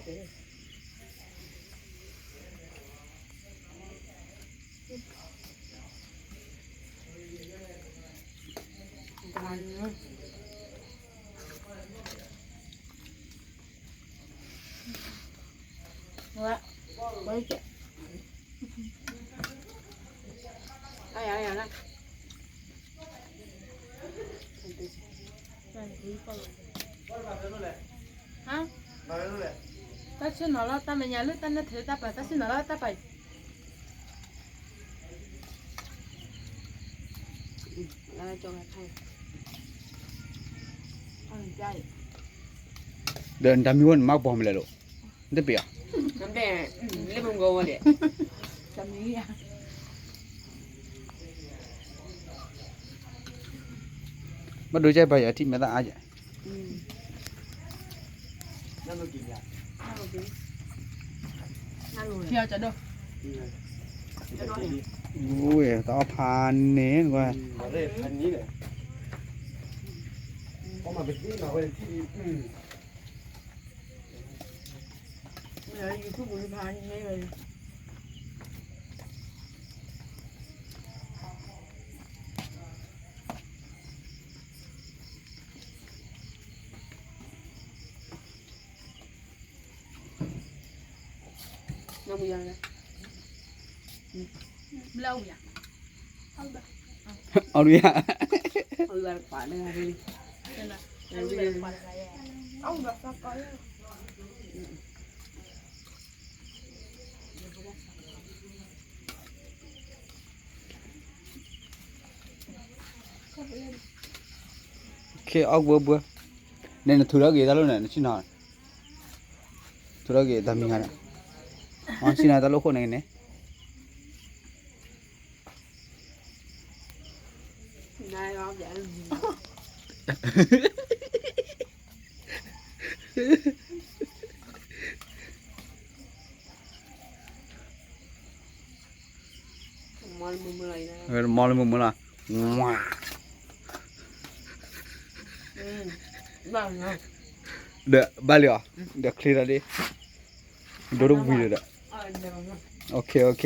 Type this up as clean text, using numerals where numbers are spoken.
Nggak, baik ya. Ayo lah. Hả? Ta xin nó là ta mình nhà lướt ta nó thử ta phải ta xin nó là ta phải. Là cho ngài thay. Ăn chay. เดินตามมีวันมากพอไม่เลยหรอกได้เปรียบ น้ำแดงเล่มงโกวะเด็ด Chấm ní à. มาดูใจไปอย่าที่ไม่ต้องอาจ น้ำมันกินยา Theo cho đâu. โอ้ยต้องเอาพานเน้นกว่า มาเรียพันนี้เลยพอมาเป็นที่มาเป็นที่ Giờ YouTube bùi phá như thế rồi. น้ำมันยังไง Lâu nhỉ? เอาดูอ่ะ เอาอะไรป่าเนี่ยไปดิ Nên là lâu về quạt này. Ông gặp sao có. โอเคเอาบัวบัวเนี่ยธุระเกี่ยวกับเราเนี่ยชินหาธุระเกี่ยวกับมีงานอ๋อชินหาตลกคนไหนเนี่ย นายเอาอย่างมันมุมอะไรนะ เออมอลมุมละว้า บ้างนะ เดอะบาลีอ่ะเดอะคลีร์ดิดูรูปวิดีโอ เดี๋ยว โอเคโอเค